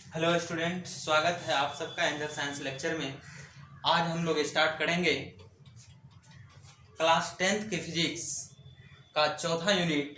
Hello student, स्वागत है आप सबका एंजल साइंस लेक्चर में। आज हम लोग स्टार्ट करेंगे क्लास 10th के फिजिक्स का चौथा यूनिट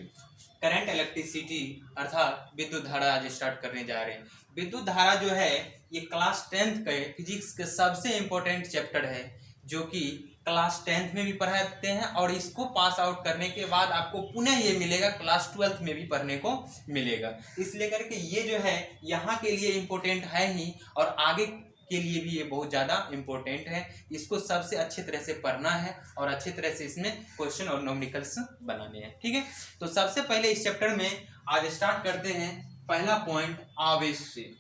करंट इलेक्ट्रिसिटी अर्थात विद्युत धारा आज स्टार्ट करने जा रहे हैं। विद्युत धारा जो है ये क्लास 10th के फिजिक्स के सबसे इम्पोर्टेंट चैप्टर है जो कि क्लास 10th में भी पढ़ाते हैं और इसको पास आउट करने के बाद आपको पुनः ये मिलेगा क्लास 12th में भी पढ़ने को मिलेगा। इसलिए करके ये जो है यहाँ के लिए इम्पोर्टेंट है ही और आगे के लिए भी ये बहुत ज़्यादा इम्पोर्टेंट है। इसको सबसे अच्छे तरह से पढ़ना है और अच्छे तरह से इसमें क्वेश्चन और न्यूमेरिकल्स बनाने हैं। ठीक है, तो सबसे पहले इस चैप्टर में आज स्टार्ट करते हैं पहला पॉइंट आवेश से।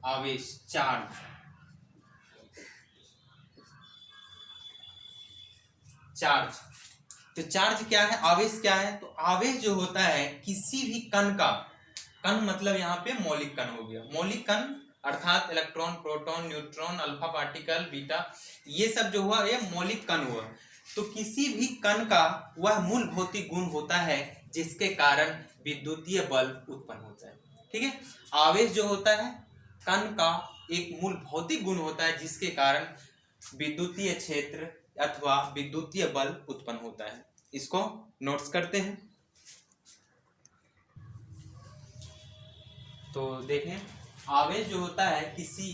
आवेश, चार्ज। चार्ज, तो चार्ज क्या है, आवेश क्या है? तो आवेश जो होता है किसी भी कण का, कण मतलब यहाँ पे मौलिक कण हो गया। मौलिक कण अर्थात electron, proton, neutron, alpha particle, beta, ये सब जो हुआ ये मौलिक कण हुआ। तो किसी भी कण का वह मूल भौतिक गुण होता है जिसके कारण विद्युतीय बल उत्पन्न होता है। ठीक है, आवेश जो होता है कण का एक मूल भौतिक गुण होता है जिसके कारण विद्युतीय क्षेत्र अथवा विद्युतीय बल उत्पन्न होता है। इसको नोट्स करते हैं। तो देखें, आवेश जो होता है किसी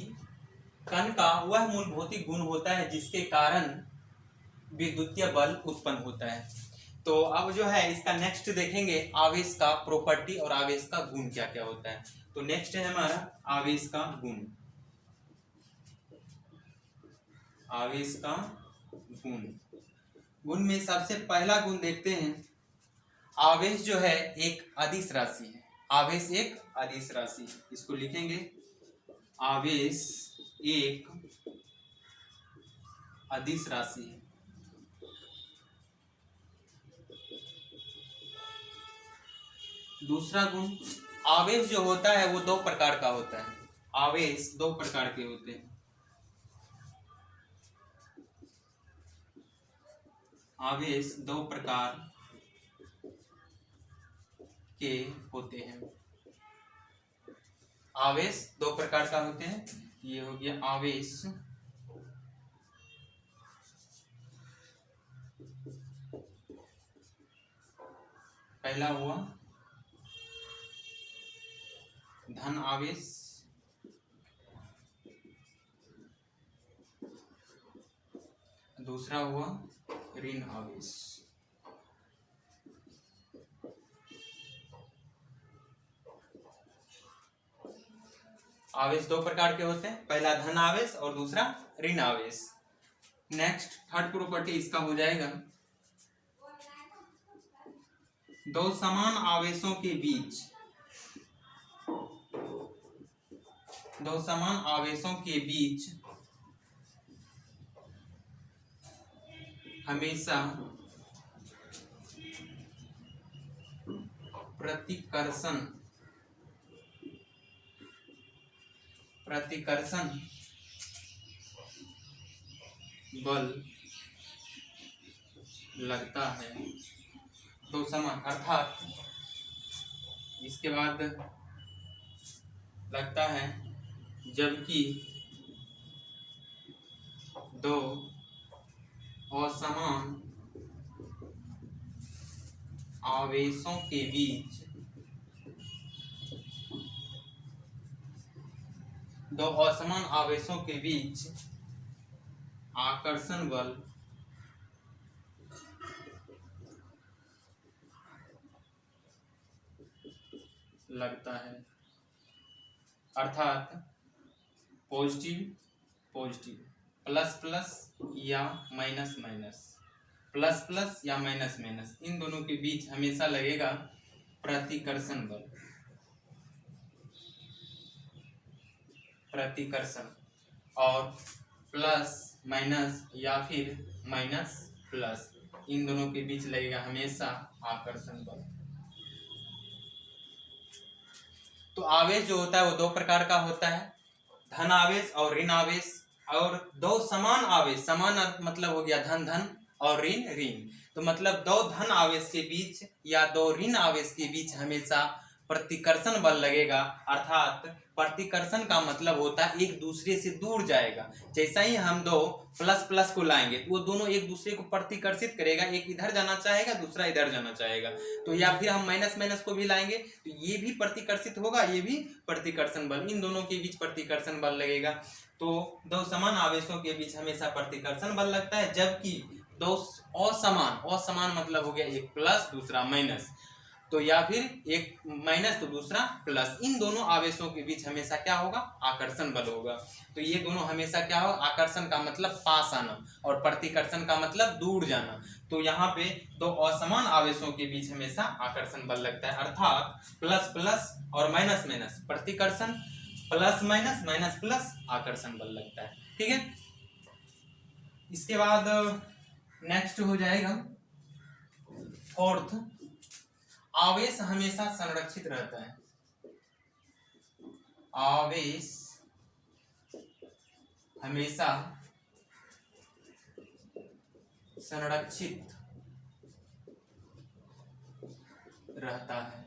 कण का वह मूल भौतिक गुण होता है जिसके कारण विद्युतीय बल उत्पन्न होता है। तो अब जो है इसका नेक्स्ट देखेंगे आवेश का प्रॉपर्टी और आवेश का गुण क्या क्या होता है। तो नेक्स्ट है हमारा आवेश का गुण। आवेश का गुण, गुण में सबसे पहला गुण देखते हैं। आवेश जो है एक अदिश राशि है। आवेश एक अदिश राशि है, इसको लिखेंगे आवेश एक अदिश राशि है। दूसरा गुण, आवेश जो होता है वो दो प्रकार का होता है। आवेश दो प्रकार के होते हैं। आवेश दो प्रकार के होते हैं। आवेश दो प्रकार का होते हैं। ये हो गया आवेश पहला हुआ धन आवेश, दूसरा हुआ ऋण आवेश। आवेश दो प्रकार के होते हैं, पहला धन आवेश और दूसरा ऋण आवेश। नेक्स्ट थर्ड प्रॉपर्टी इसका हो जाएगा दो समान आवेशों के बीच, दो समान आवेशों के बीच हमेशा प्रतिकर्षण बल लगता है। दो समान अर्थात इसके बाद लगता है जबकि दो असमान आवेशों के बीच, दो असमान आवेशों के बीच आकर्षण बल लगता है। अर्थात पॉजिटिव पॉजिटिव, प्लस प्लस या माइनस माइनस, प्लस प्लस या माइनस माइनस, इन दोनों के बीच हमेशा लगेगा प्रतिकर्षण बल। प्रतिकर्षण और प्लस माइनस या फिर माइनस प्लस, इन दोनों के बीच लगेगा हमेशा आकर्षण बल। तो आवेश जो होता है वो दो प्रकार का होता है, धन आवेश और ऋण आवेश। और दो समान आवेश, समान मतलब हो गया धन धन और ऋण ऋण, तो मतलब दो धन आवेश के बीच या दो ऋण आवेश के बीच हमेशा प्रतिकर्षण बल लगेगा, अर्थात प्रतिकर्षण का मतलब होता है एक दूसरे से दूर जाएगा। जैसा ही हम दो प्लस प्लस को लाएंगे तो वो दोनों एक दूसरे को प्रतिकर्षित करेगा, एक इधर जाना चाहेगा दूसरा इधर जाना चाहेगा। तो या फिर हम माइनस माइनस को भी लाएंगे तो ये भी प्रतिकर्षित होगा, ये भी प्रतिकर्षण बल, इन दोनों के बीच प्रतिकर्षण बल लगेगा। तो दो समान आवेशों के बीच हमेशा प्रतिकर्षण बल लगता है, जबकि दो असमान मतलब हो गया एक प्लस दूसरा माइनस, तो या फिर एक माइनस तो दूसरा प्लस, इन दोनों आवेशों के बीच हमेशा क्या होगा, आकर्षण बल होगा। तो ये दोनों हमेशा क्या होगा, आकर्षण का मतलब पास आना और प्रतिकर्षण का मतलब दूर जाना। तो यहाँ पे दो असमान आवेशों के बीच हमेशा आकर्षण बल लगता है, अर्थात प्लस प्लस और माइनस माइनस प्रतिकर्षण, प्लस माइनस माइनस प्लस आकर्षण बल लगता है। ठीक है, इसके बाद नेक्स्ट हो जाएगा फोर्थ, आवेश हमेशा संरक्षित रहता है। आवेश हमेशा संरक्षित रहता है।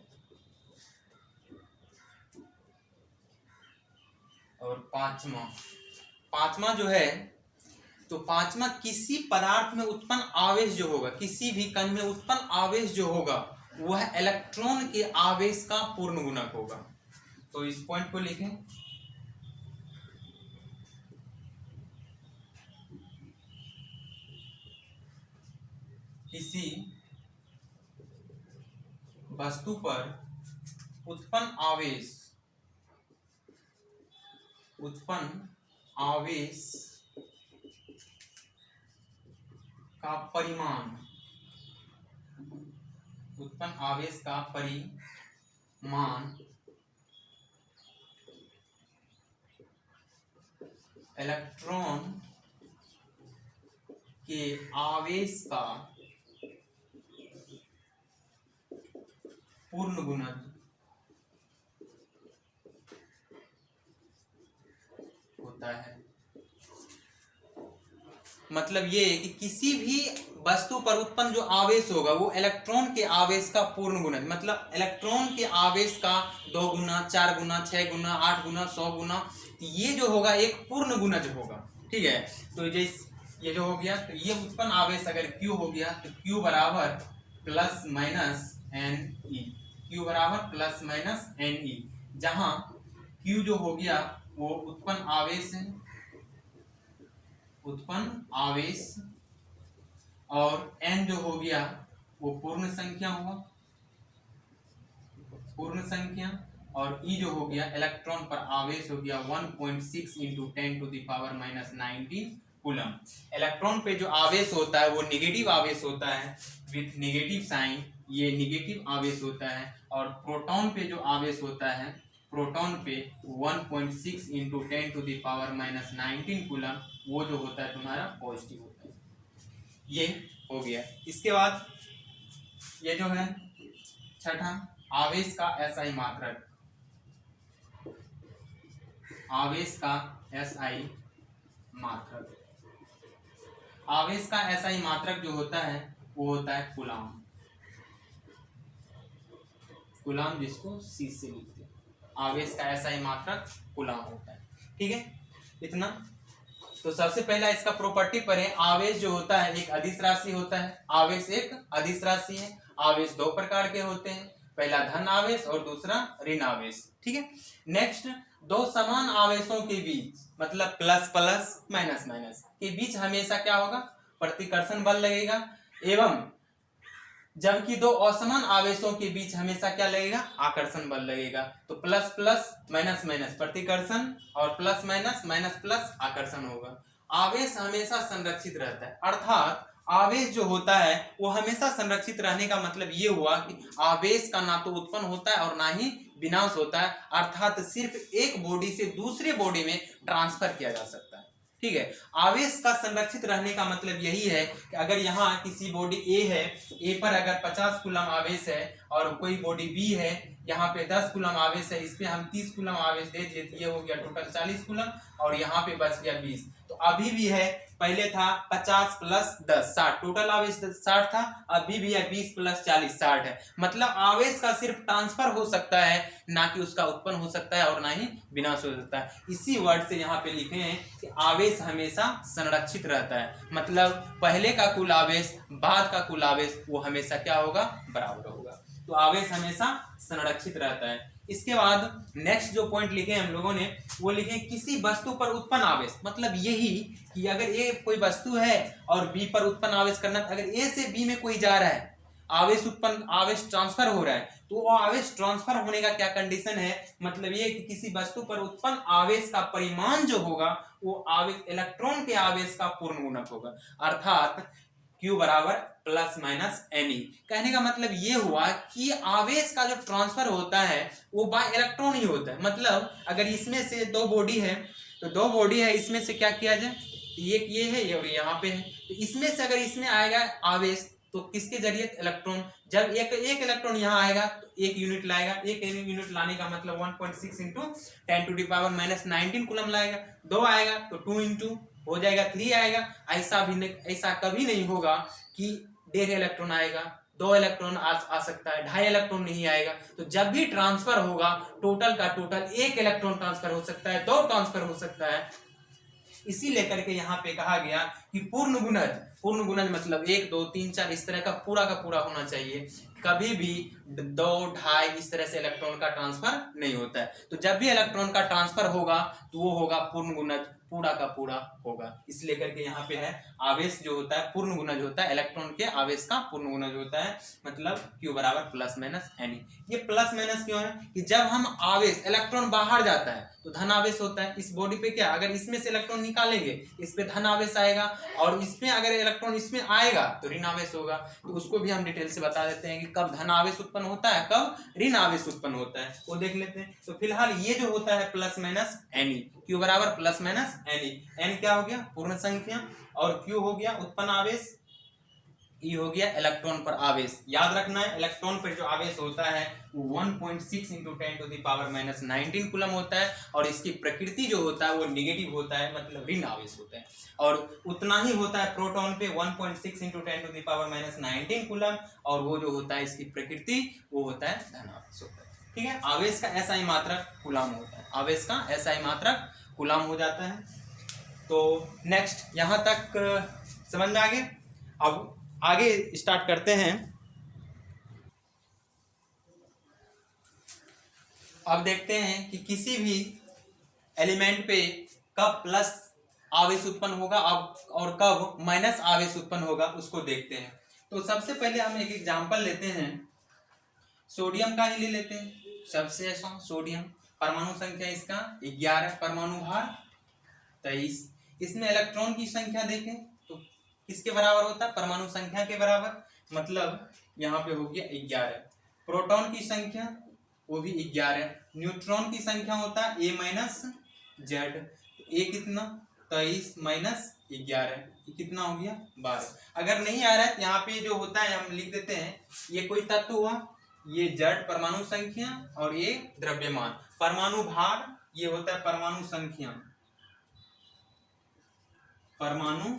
और पांचवा जो है, तो पांचवा किसी पदार्थ में उत्पन्न आवेश जो होगा, किसी भी कण में उत्पन्न आवेश जो होगा वह इलेक्ट्रॉन के आवेश का पूर्ण गुणक होगा। तो इस पॉइंट को लिखें, किसी वस्तु पर उत्पन्न आवेश का परिमाण, उत्पन्न आवेश का परिमाण इलेक्ट्रॉन के आवेश का पूर्ण गुणक होता है। मतलब ये कि किसी भी वस्तु पर उत्पन्न जो आवेश होगा वो इलेक्ट्रॉन के आवेश का पूर्ण गुणक, मतलब इलेक्ट्रॉन के आवेश का 2 गुना, 4 गुना, 6 गुना, 8 गुना, 100 गुना, ये जो होगा एक पूर्ण गुणज होगा। ठीक है, तो जैसे ये जो हो गया, तो ये उत्पन्न आवेश अगर Q हो गया तो Q बराबर plus minus N E, Q बराबर प्लस माइनस एन ई, जहां Q जो हो गया वो उत्पन्न आवेश है, उत्पन्न आवेश, और n जो हो गया वो पूर्ण संख्या हुआ, पूर्ण संख्या, और E जो हो गया इलेक्ट्रॉन पर आवेश हो गया 1.6 इंटू 10⁻⁻19 कूलम। इलेक्ट्रॉन पे जो आवेश होता है वो नेगेटिव आवेश होता है विथ नेगेटिव साइन, ये नेगेटिव आवेश होता है, और प्रोटॉन पे जो आवेश होता है, प्रोटॉन पे 1.6 इंटू 10⁻⁻19 कूलम, वो जो होता है तुम्हारा पॉजिटिव होता है। ये हो गया। इसके बाद ये जो है छठा, आवेश का एसआई मात्रक, आवेश का एसआई मात्रक, आवेश का एसआई मात्रक जो होता है वो होता है कूलम, कूलम जिसको सी से लिखते हैं, आवेश का एसआई मात्रक कूलम होता है। ठीक है, इतना। तो सबसे पहला इसका प्रॉपर्टी पर है, आवेश जो होता है एक अदिश राशि होता है, आवेश एक अदिश राशि है। आवेश दो प्रकार के होते हैं, पहला धन आवेश और दूसरा ऋण आवेश। ठीक है, नेक्स्ट, दो समान आवेशों के बीच, मतलब प्लस प्लस माइनस माइनस के बीच हमेशा क्या होगा, प्रतिकर्षण बल लगेगा, एवं जबकि दो असमान आवेशों के बीच हमेशा क्या लगेगा, आकर्षण बल लगेगा। तो प्लस प्लस माइनस माइनस प्रतिकर्षण और प्लस माइनस माइनस प्लस आकर्षण होगा। आवेश हमेशा संरक्षित रहता है, अर्थात आवेश जो होता है वो हमेशा संरक्षित रहने का मतलब ये हुआ कि आवेश का ना तो उत्पन्न होता है और ना ही विनाश होता है, अर्थात सिर्फ एक बॉडी से दूसरे बॉडी में ट्रांसफर किया जा सकता है। ठीक है, आवेश का संरक्षित रहने का मतलब यही है कि अगर यहाँ किसी बॉडी ए है, ए पर अगर 50 कूलम आवेश है और कोई बॉडी बी है, यहाँ पे 10 कूलम आवेश है, इस पे हम 30 कूलम आवेश दे दिए, ये हो गया टोटल 40 कूलम और यहाँ पे बच गया 20। तो अभी भी है, पहले था 50 प्लस 10 60, टोटल आवेश 60 था, अभी भी है 20 प्लस 40 60 है। मतलब आवेश का सिर्फ ट्रांसफर हो सकता है, ना कि उसका उत्पन्न हो सकता है और ना ही विनाश हो सकता है। इसी वर्ड से यहाँ पे लिखे हैं कि आवेश हमेशा संरक्षित रहता है, मतलब पहले का कुल आवेश बाद का कुल आवेश वो हमेशा क्या होगा, बराबर होगा। तो आवेश हमेशा संरक्षित रहता है। इसके बाद नेक्स्ट जो पॉइंट लिखे हम लोगों ने वो लिखे किसी वस्तु पर उत्पन्न आवेश, मतलब यही कि अगर ए कोई वस्तु है और बी पर उत्पन्न आवेश करना, अगर ए से बी में कोई जा रहा है, आवेश ट्रांसफर हो रहा है, तो वो आवेश ट्रांसफर होने का क्या कंडीशन है, मतलब ये कि किसी वस्तु पर उत्पन्न आवेश का परिमाण जो होगा वो आवेश इलेक्ट्रॉन के आवेश का पूर्ण गुणक होगा, अर्थात Q बराबर प्लस माइनस एन ई। कहने का मतलब ये हुआ कि आवेश का जो ट्रांसफर होता है वो बाय इलेक्ट्रॉन ही होता है। मतलब अगर इसमें से दो बॉडी है, तो दो बॉडी है, इसमें से क्या किया जाए, एक ये है और यहाँ पे है, तो इसमें से अगर इसमें आएगा आवेश तो किसके जरिए, इलेक्ट्रॉन। जब एक इलेक्ट्रॉन यहाँ आएगा तो 1 यूनिट लाएगा, 1 यूनिट लाने का मतलब 1.6 इंटू 10⁻⁻19 कूलम लाएगा। 2 आएगा तो 2 इंटू हो जाएगा 3 आएगा। ऐसा कभी नहीं होगा कि 1.5 इलेक्ट्रॉन आएगा, 2 इलेक्ट्रॉन आ सकता है, 2.5 इलेक्ट्रॉन नहीं आएगा। तो जब भी ट्रांसफर होगा टोटल का टोटल 1 इलेक्ट्रॉन ट्रांसफर हो सकता है, 2 ट्रांसफर हो सकता है। इसी लेकर के यहाँ पे कहा गया कि पूर्ण गुणज मतलब 1 2 3 4 इस तरह का पूरा होना चाहिए। कभी भी 2 2.5 इस तरह से इलेक्ट्रॉन का ट्रांसफर नहीं होता है। तो जब भी इलेक्ट्रॉन का ट्रांसफर होगा तो वो होगा पूर्ण गुणज, पूरा का पूरा होगा। इसलिए करके यहाँ पे है आवेश जो होता है पूर्ण गुणज होता है, इलेक्ट्रॉन के आवेश का पूर्ण गुणज होता है, मतलब Q बराबर प्लस माइनस एन ई। ये प्लस माइनस क्यों है कि जब हम आवेश इलेक्ट्रॉन बाहर जाता है तो धन आवेश होता है। इस बॉडी पे क्या, अगर इसमें से इलेक्ट्रॉन निकालेंगे इस पे धन आवेश आएगा, और इसमें अगर इलेक्ट्रॉन इसमें आएगा तो ऋण आवेश होगा। तो उसको भी हम डिटेल से बता देते हैं कि कब धन आवेश उत्पन्न होता है, कब ऋण आवेश उत्पन्न होता है, वो देख लेते हैं। तो फिलहाल ये जो होता है plus minus N E, Q बराबर plus minus N E. N क्या हो गया, पूर्ण संख्या, और Q हो गया उत्पन्न आवेश, ई हो गया इलेक्ट्रॉन पर आवेश। याद रखना है इलेक्ट्रॉन पर जो आवेश होता है वो 1.6 इंटू 10⁻⁻19 कूलम होता है, और इसकी प्रकृति जो होता है वो निगेटिव होता है, मतलब ऋण आवेश होता है। और उतना ही होता है प्रोटॉन पे 1.6 इंटू 10⁻⁻19 कूलम, और वो जो होता है इसकी प्रकृति वो होता है धन आवेश होता है। ठीक है, आवेश का ऐसा ही मात्रक कूलम होता है, आवेश का ऐसा ही मात्रक कूलम हो जाता है। तो नेक्स्ट यहाँ तक समझ में आ गए। अब आगे स्टार्ट करते हैं। अब देखते हैं कि किसी भी एलिमेंट पे कब प्लस आवेश उत्पन्न होगा अब और कब माइनस आवेश उत्पन्न होगा, उसको देखते हैं। तो सबसे पहले हम एक एग्जांपल लेते हैं, सोडियम का ही ले लेते हैं। सबसे आसान सोडियम, परमाणु संख्या इसका 11, परमाणु भार 23। इसमें इलेक्ट्रॉन की संख्या देखें तो किसके बराबर होता है, परमाणु संख्या के बराबर, मतलब यहाँ पे हो गया 11। प्रोटॉन की संख्या वो भी 11। न्यूट्रॉन की संख्या होता है A माइनस जेड, ए कितना 23 माइनस 11, कितना हो गया 12। अगर नहीं आ रहा है तो यहाँ पे जो होता है हम लिख देते हैं, ये कोई तत्व हुआ, ये जेड परमाणु संख्या और ये द्रव्यमान। परमाणु भार ये होता है परमाणु संख्या, परमाणु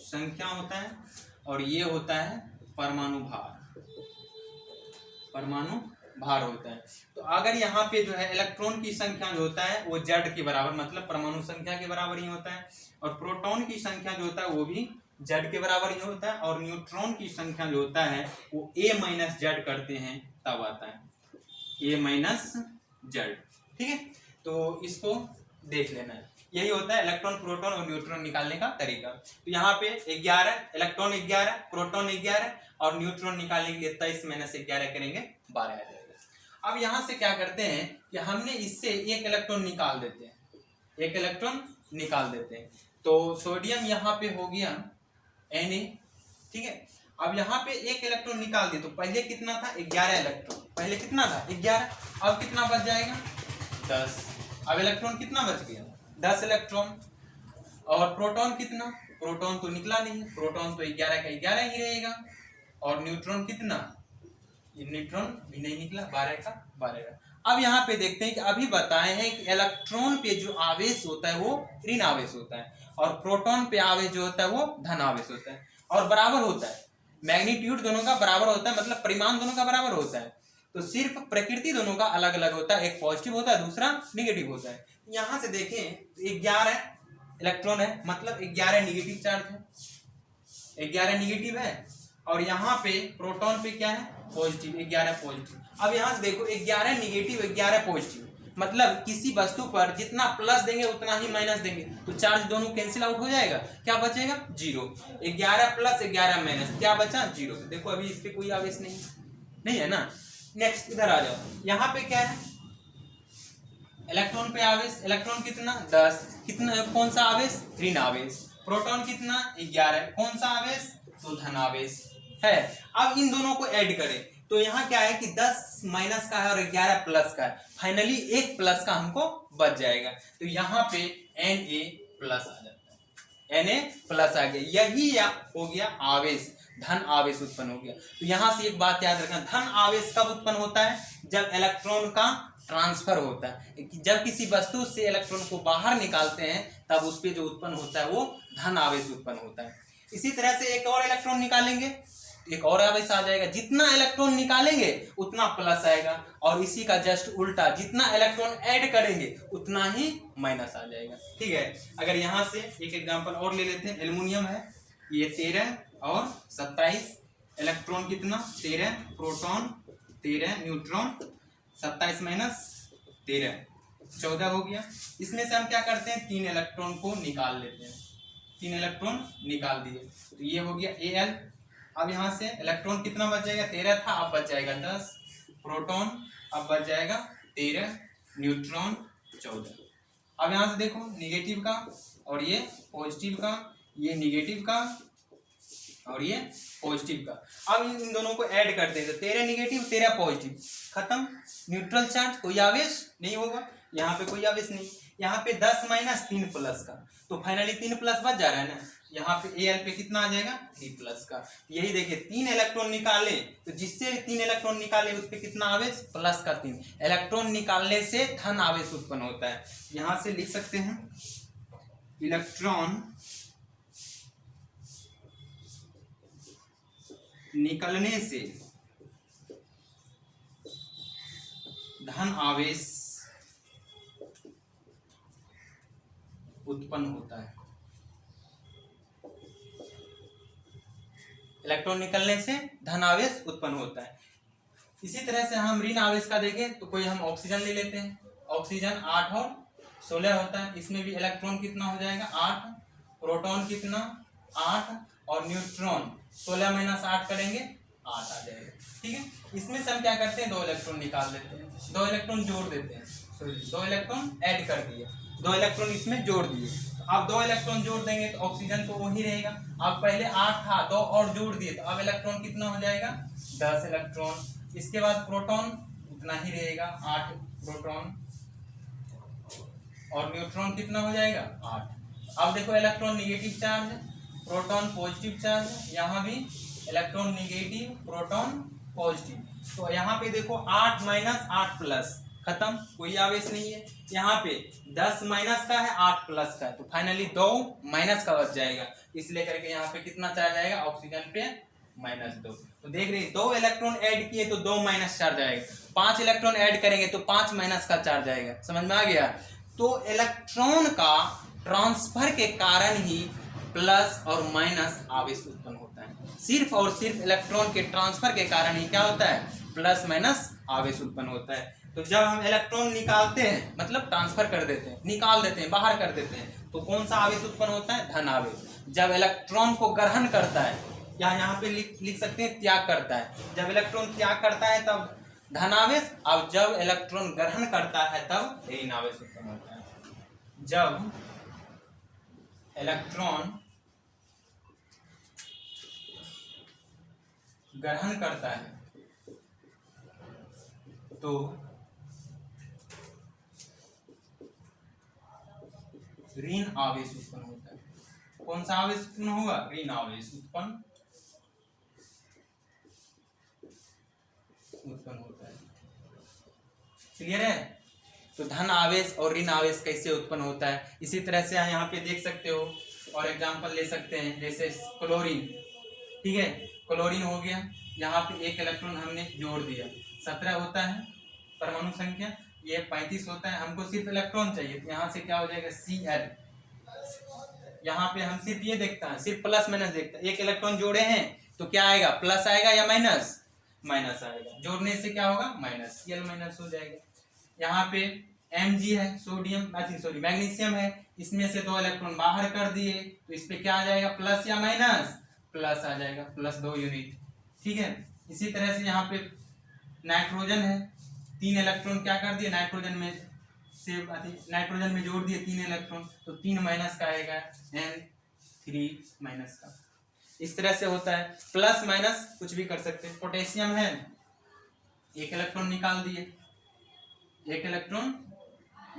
संख्या होता है, और ये होता है परमाणु भार, परमाणु भार होता है। तो अगर यहाँ पे जो है इलेक्ट्रॉन की संख्या जो होता है वो जेड के बराबर, मतलब परमाणु संख्या के बराबर ही होता है, और प्रोटॉन की संख्या जो होता है वो भी जेड के बराबर ही होता है, और न्यूट्रॉन की संख्या जो होता है वो ए माइनस जेड करते हैं तब आता है, ए माइनस जेड। ठीक है, तो इसको देख लेना है। यही होता है इलेक्ट्रॉन प्रोटॉन और न्यूट्रॉन निकालने का तरीका। तो यहाँ पे 11 इलेक्ट्रॉन 11, प्रोटॉन 11, और न्यूट्रॉन निकालने के लिए 23 माइनस 11 करेंगे 12 आ जाएगा। अब यहाँ से क्या करते हैं कि हमने इससे एक इलेक्ट्रॉन निकाल देते हैं, एक इलेक्ट्रॉन निकाल देते हैं। तो सोडियम यहाँ पे हो गया Na, ठीक है। अब यहाँ पे एक इलेक्ट्रॉन निकाल दिए, तो पहले कितना था 11 इलेक्ट्रॉन, पहले कितना था 11, अब कितना बच जाएगा 10। अब इलेक्ट्रॉन कितना बच गया 10 इलेक्ट्रॉन। और प्रोटॉन कितना, प्रोटॉन तो निकला नहीं, प्रोटॉन तो 11 का 11 ही रहेगा। और न्यूट्रॉन कितना ये न्यूट्रॉन भी नहीं निकला, 12 का 12। अब यहाँ पे देखते हैं कि अभी बताए हैं कि इलेक्ट्रॉन पे जो आवेश होता है वो ऋण आवेश होता है, और प्रोटॉन पे आवेश जो होता है वो धन आवेश होता है, और बराबर होता है। मैग्नीट्यूड दोनों का बराबर होता है, मतलब परिमाण दोनों का बराबर होता है। तो सिर्फ प्रकृति दोनों का अलग अलग होता है, एक पॉजिटिव होता है, दूसरा निगेटिव होता है। यहाँ से देखें 11 इलेक्ट्रॉन है, मतलब 11 निगेटिव चार्ज है, 11 निगेटिव है, और यहाँ पे प्रोटॉन पे क्या है, पॉजिटिव, 11 पॉजिटिव। अब यहाँ से देखो 11 निगेटिव 11 पॉजिटिव, मतलब किसी वस्तु पर जितना प्लस देंगे उतना ही माइनस देंगे, तो चार्ज दोनों कैंसिल आउट हो जाएगा, क्या बचेगा, 0। 11 प्लस 11 माइनस, क्या बचा, 0। देखो अभी इस पे कोई आवेश नहीं है ना। नेक्स्ट इधर आ जाओ, यहाँ पे क्या है, इलेक्ट्रॉन पे आवेश, इलेक्ट्रॉन कितना 10, कितना कौन सा आवेश, ऋण आवेश। प्रोटॉन कितना 11, कौन सा आवेश, तो धन आवेश है। अब इन दोनों को ऐड करें तो यहाँ क्या है कि 10 माइनस का है और 11 प्लस का है, फाइनली एक प्लस का हमको बच जाएगा, तो यहाँ पे Na प्लस आ जाता है, Na प्लस आ गया, यही हो गया आवेश, धन आवेश उत्पन्न हो गया। तो यहाँ से एक बात याद रखना, धन आवेश कब उत्पन्न होता है, जब इलेक्ट्रॉन का ट्रांसफर होता है, जब किसी वस्तु से इलेक्ट्रॉन को बाहर निकालते हैं तब उस पर जो उत्पन्न होता है वो धन आवेश उत्पन्न होता है। इसी तरह से एक और इलेक्ट्रॉन निकालेंगे, एक और आवेश आ जाएगा, जितना इलेक्ट्रॉन निकालेंगे उतना प्लस आएगा, और इसी का जस्ट उल्टा, जितना इलेक्ट्रॉन ऐड करेंगे उतना ही माइनस आ जाएगा। ठीक है, अगर यहाँ से एक एग्जांपल और ले लेते हैं, एल्युमिनियम है, ये 13 और 27, इलेक्ट्रॉन कितना 13, प्रोटॉन 13, न्यूट्रॉन 27 माइनस 13 14 हो गया। इसमें से हम क्या करते हैं, 3 इलेक्ट्रॉन को निकाल लेते हैं, 3 इलेक्ट्रॉन निकाल दिए, तो ये हो गया Al। अब यहाँ से इलेक्ट्रॉन कितना बच जाएगा, 13 था, अब बच जाएगा 10, प्रोटॉन अब बच जाएगा 13, न्यूट्रॉन 14। अब यहाँ से देखो निगेटिव का और ये पॉजिटिव का, ये निगेटिव का और ये पॉजिटिव का। अब इन दोनों को ऐड कर देंगे, 13 निगेटिव 13 पॉजिटिव, खत्म। न्यूट्रल चार्ज, कोई आवेश नहीं होगा, यहाँ पे कोई आवेश नहीं, यहाँ पे 10 माइनस 3 प्लस का, तो फाइनली 3 प्लस बच जा रहा है ना, यहाँ पे Al पे कितना आ जाएगा 3 प्लस का। यही देखिए 3 इलेक्ट्रॉन निकाले, तो जिससे 3 इलेक्ट्रॉन निकाले उस पे कितना आवेश, प्लस का 3 इलेक्ट्रॉन निकालने से धन आवेश उत्पन्न होता है। यहाँ से लिख सकते हैं इलेक्ट्रॉन निकलने से धन आवेश उत्पन्न होता है, इलेक्ट्रॉन निकलने से धन आवेश उत्पन्न होता है। इसी तरह से हम ऋण आवेश का देखें तो कोई हम ऑक्सीजन ले लेते हैं, ऑक्सीजन 8 और 16 होता है, इसमें भी इलेक्ट्रॉन कितना हो जाएगा 8, प्रोटॉन कितना 8, और न्यूट्रॉन 16 माइनस 8 करेंगे 8 आ जाएगा। ठीक है, इसमें से हम क्या करते हैं, 2 इलेक्ट्रॉन निकाल लेते हैं, 2 इलेक्ट्रॉन जोड़ देते हैं, सॉरी 2 इलेक्ट्रॉन ऐड कर दिए, 2 इलेक्ट्रॉन इसमें जोड़ दिए। अब 2 इलेक्ट्रॉन जोड़ देंगे तो ऑक्सीजन तो वही रहेगा, अब पहले 8 था 2 और जोड़ दिए तो अब इलेक्ट्रॉन कितना हो जाएगा 10 इलेक्ट्रॉन। इसके बाद प्रोटॉन उतना ही रहेगा 8 प्रोटॉन, और न्यूट्रॉन कितना हो जाएगा 8। अब देखो इलेक्ट्रॉन निगेटिव चार्ज है, प्रोटॉन पॉजिटिव चार्ज है, यहाँ भी इलेक्ट्रॉन निगेटिव प्रोटॉन पॉजिटिव, तो यहाँ पे देखो 8 माइनस 8 प्लस, खत्म, कोई आवेश नहीं है। यहाँ पे 10 माइनस का है 8 प्लस का है, तो फाइनली 2 माइनस का बच जाएगा, इसलिए करके यहाँ पे कितना चार्ज आएगा ऑक्सीजन पे -2। तो देख रहे 2 इलेक्ट्रॉन ऐड किए तो 2 माइनस चार्ज आएगा, 5 इलेक्ट्रॉन ऐड करेंगे तो 5 माइनस का चार्ज आएगा, समझ में आ गया। तो इलेक्ट्रॉन का ट्रांसफर के कारण ही प्लस और माइनस आवेश उत्पन्न होता है, सिर्फ और सिर्फ इलेक्ट्रॉन के ट्रांसफर के कारण ही क्या होता है, प्लस माइनस आवेश उत्पन्न होता है। तो जब हम इलेक्ट्रॉन निकालते हैं, मतलब ट्रांसफर कर देते हैं, निकाल देते हैं, बाहर कर देते हैं, तो कौन सा आवेश उत्पन्न होता है, धन आवेश। जब इलेक्ट्रॉन को ग्रहण करता है, या यहाँ पे लिख सकते हैं त्याग करता है, जब इलेक्ट्रॉन त्याग करता है तब धन आवेश, और जब इलेक्ट्रॉन ग्रहण करता है तब ऋण आवेश उत्पन्न होता है। जब इलेक्ट्रॉन ग्रहण करता है तो ऋण आवेश उत्पन्न होता है। कौन सा आवेश उत्पन्न होगा, ऋण आवेश उत्पन्न क्लियर है? तो धन आवेश और ऋण आवेश कैसे उत्पन्न होता है, इसी तरह से यहाँ पे देख सकते हो। और एग्जांपल ले सकते हैं जैसे क्लोरीन, ठीक है, क्लोरीन हो गया, यहाँ पे एक इलेक्ट्रॉन हमने जोड़ दिया, 17 होता है परमाणु संख्या, ये 35 होता है, हमको सिर्फ इलेक्ट्रॉन चाहिए, तो यहाँ से क्या हो जाएगा Cl। यहाँ पे हम सिर्फ ये देखता है, सिर्फ प्लस माइनस देखता है, एक इलेक्ट्रॉन जोड़े हैं तो क्या आएगा, प्लस आएगा या माइनस, माइनस आएगा, जोड़ने से क्या होगा, माइनस, Cl माइनस हो जाएगा। यहाँ पे Mg है, सोडियम सॉरी मैग्नीशियम है, इसमें से 2 इलेक्ट्रॉन बाहर कर दिए तो इस पे क्या आ जाएगा, प्लस या माइनस, प्लस आ जाएगा, प्लस 2 यूनिट, ठीक है। इसी तरह से यहाँ पे नाइट्रोजन है, 3 इलेक्ट्रॉन क्या कर दिए, नाइट्रोजन में जोड़ दिए 3 इलेक्ट्रॉन, तो 3 माइनस का आएगा N3 माइनस का। इस तरह से होता है, प्लस माइनस कुछ भी कर सकते हैं। पोटेशियम है, 1 इलेक्ट्रॉन निकाल दिए, 1 इलेक्ट्रॉन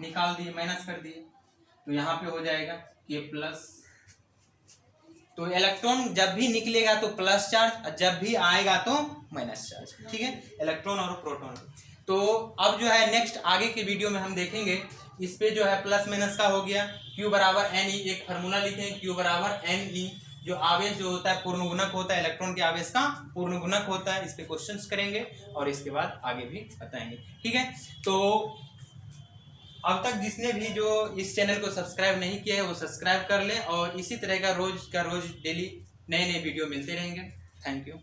निकाल दिए, माइनस कर दिए, तो यहाँ पे हो जाएगा K प्लस। तो इलेक्ट्रॉन जब भी निकलेगा तो प्लस चार्ज, और जब भी आएगा तो माइनस चार्ज, ठीक है, इलेक्ट्रॉन और प्रोटॉन। तो अब जो है नेक्स्ट आगे के वीडियो में हम देखेंगे, इस पे जो है प्लस माइनस का हो गया, Q बराबर Ne, एक फार्मूला लिखें, Q बराबर Ne, जो आवेश जो होता है पूर्ण गुणक होता है, इलेक्ट्रॉन के आवेश का पूर्ण गुणक होता है। इस पे क्वेश्चंस करेंगे और इसके बाद आगे भी बताएंगे, ठीक है। तो अब तक जिसने भी जो इस चैनल को सब्सक्राइब नहीं किया है वो सब्सक्राइब कर ले, और इसी तरह का रोज डेली नए वीडियो मिलते रहेंगे। Thank you.